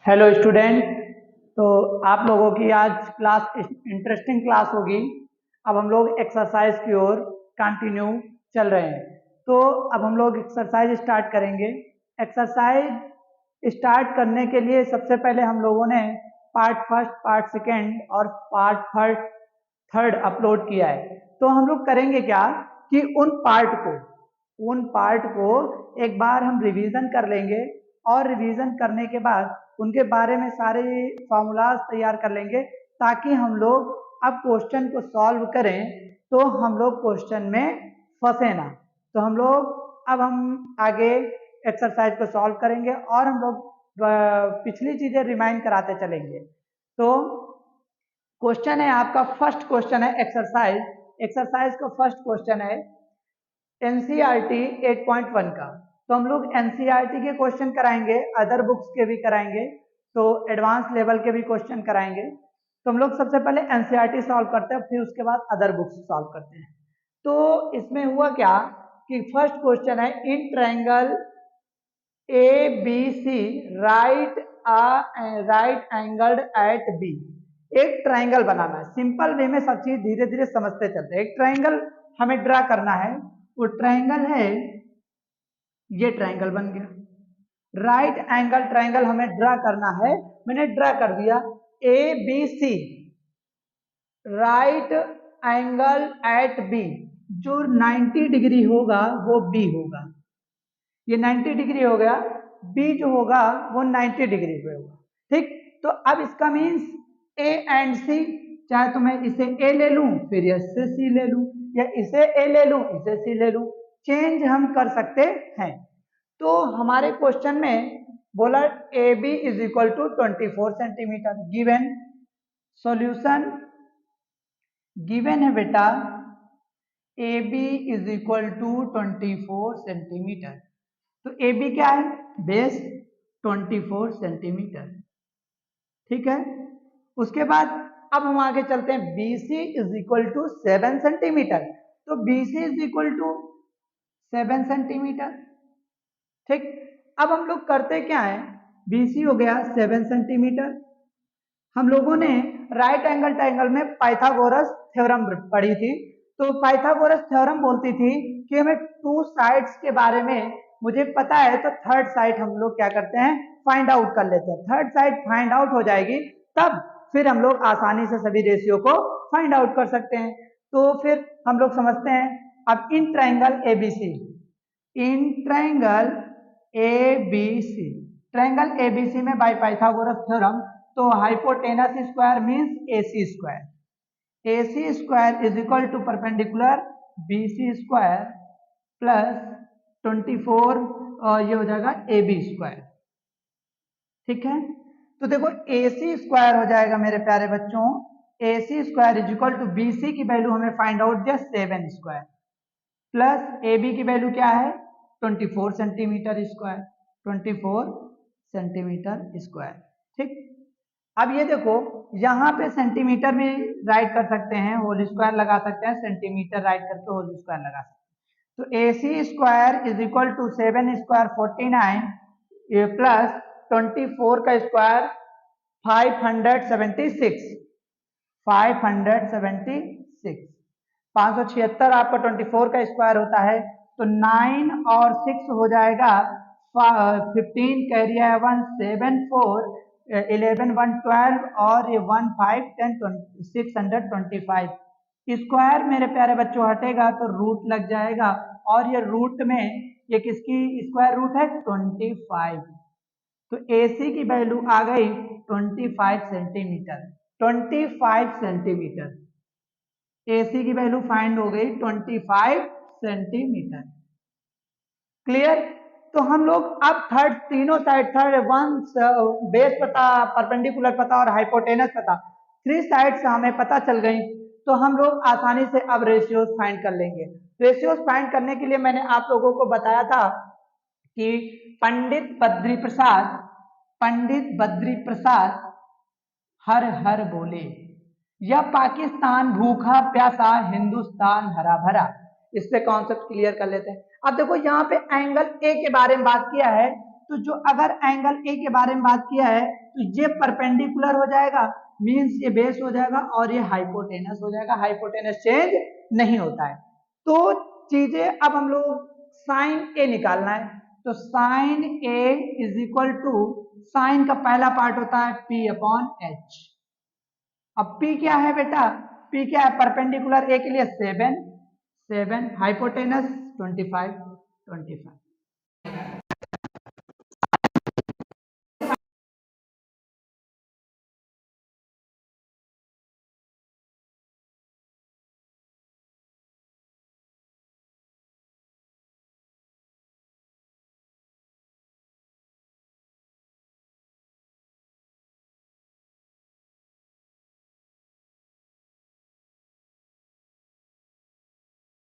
Hello student. तो आप लोगों की आज क्लास इंटरेस्टिंग क्लास होगी। अब हम लोग एक्सरसाइज की ओर कंटिन्यू चल रहे हैं। तो अब हम लोग एक्सरसाइज स्टार्ट करेंगे। एक्सरसाइज स्टार्ट करने के लिए सबसे पहले हम लोगों ने पार्ट फर्स्ट, पार्ट सेकेंड और पार्ट थर्ड अपलोड किया है। तो हम लोग करेंगे क्या कि उन पार्ट को एक बार हम रिवीजन कर लेंगे और रिवीजन करने के बाद उनके बारे में सारे फॉर्मूलाज तैयार कर लेंगे, ताकि हम लोग अब क्वेश्चन को सॉल्व करें तो हम लोग क्वेश्चन में फंसे ना। तो हम आगे एक्सरसाइज को सॉल्व करेंगे और हम लोग पिछली चीजें रिमाइंड कराते चलेंगे। तो क्वेश्चन है आपका, फर्स्ट क्वेश्चन है एक्सरसाइज का फर्स्ट क्वेश्चन है एनसीईआरटी 8.1 का। तो हम लोग एनसीईआरटी के क्वेश्चन कराएंगे, अदर बुक्स के भी कराएंगे, तो एडवांस लेवल के भी क्वेश्चन कराएंगे। तो हम लोग सबसे पहले एनसीईआरटी सॉल्व करते हैं, फिर उसके बाद अदर बुक्स सॉल्व करते हैं। तो इसमें हुआ क्या कि फर्स्ट क्वेश्चन है in triangle A B C right angled at B. एक ट्रायंगल बनाना है, सिंपल वे में सब चीज धीरे धीरे समझते चलते हैं। एक ट्रायंगल हमें ड्रा करना है, वो ट्रायंगल है, ये ट्रायंगल बन गया। राइट एंगल ट्रायंगल हमें ड्रा करना है, मैंने ड्रा कर दिया। A B C right angle at B, जो 90 डिग्री होगा वो बी होगा। ये 90 डिग्री हो गया, बी जो होगा वो 90 डिग्री पे होगा। ठीक, तो अब इसका मीन्स ए एंड सी, चाहे तो मैं इसे ए ले लूं फिर इससे सी ले लूं, या इसे ए ले लूं इसे सी ले लूं, चेंज हम कर सकते हैं। तो हमारे क्वेश्चन में बोला A B is equal to 24 centimetre. Given solution given है बेटा, A B is equal to 24 centimetre. तो ए बी क्या है, बेस 24 सेंटीमीटर। ठीक है, उसके बाद अब हम आगे चलते हैं, B C is equal to 7 centimetre. तो B C is equal to 7 centimetre. ठीक, अब हम लोग करते क्या है, BC हो गया 7 सेंटीमीटर। हम लोगों ने राइट एंगल ट्रायंगल में पाइथागोरस थ्योरम पढ़ी थी। तो पाइथागोरस थ्योरम बोलती थी कि हमें टू साइड्स के बारे में मुझे पता है, तो थर्ड साइड हम लोग क्या करते हैं, फाइंड आउट कर लेते हैं। थर्ड साइड फाइंड आउट हो जाएगी, तब फिर हम लोग आसानी से सभी रेशियो को फाइंड आउट कर सकते हैं। तो फिर हम लोग समझते हैं अब in triangle ABC, in triangle ABC, triangle ABC में बाय पाइथागोरस थ्योरम, तो hypotenuse square means AC square, AC square is equal to perpendicular BC square plus 24 और ये हो जाएगा AB स्क्वायर। ठीक है, तो देखो AC स्क्वायर हो जाएगा मेरे प्यारे बच्चों, AC square is equal to BC की वैल्यू हमें फाइंड आउट दिया 7 स्क्वायर, प्लस AB की वैल्यू क्या है 24 सेंटीमीटर स्क्वायर, 24 सेंटीमीटर स्क्वायर। ठीक, अब ये देखो यहाँ पे सेंटीमीटर भी राइट कर सकते हैं, होल स्क्वायर लगा सकते हैं, सेंटीमीटर राइट करके होल स्क्वायर लगा सकते हैं। तो AC square is equal to 7 square 49 प्लस 24 का स्क्वायर 576, 576 आपका 24 का स्क्वायर होता है, तो 9 और 6 हो जाएगा 15, कैरी है 1, 7 4 11 1 12 और ये 1 5 10 625। स्क्वायर मेरे प्यारे बच्चों हटेगा तो रूट लग जाएगा, और ये रूट में ये किसकी स्क्वायर रूट है 25। तो AC की वैल्यू आ गई 25 सेंटीमीटर, 25 सेंटीमीटर। AC की वैल्यू फाइंड हो गई 25 सेंटीमीटर। क्लियर, तो हम लोग अब थर्ड तीनों साइड, थर्ड वन बेस पता, परपेंडिकुलर पता और हाइपोटेनस पता, 3 साइड से हमें पता चल गई, तो हम लोग आसानी से अब रेशियोज फाइंड कर लेंगे। रेशियोज फाइंड करने के लिए मैंने आप लोगों को बताया था कि पंडित बद्री प्रसाद हर हर बोले, या पाकिस्तान भूखा प्यासा हिंदुस्तान हरा भरा। इससे कॉन्सेप्ट क्लियर कर लेते हैं। अब देखो यहाँ पे एंगल ए के बारे में बात किया है, तो जो अगर एंगल ए के बारे में बात किया है तो ये परपेंडिकुलर हो जाएगा, मींस ये बेस हो जाएगा और ये हाइपोटेनस हो जाएगा, हाइपोटेनस चेंज नहीं होता है। तो चीजें अब हम लोग साइन ए निकालना है, तो sine A is equal to, sine का पहला पार्ट होता है P अपॉन एच। अब P क्या है बेटा, P क्या है, परपेंडिकुलर ए के लिए 7, हाइपोटेनस 25,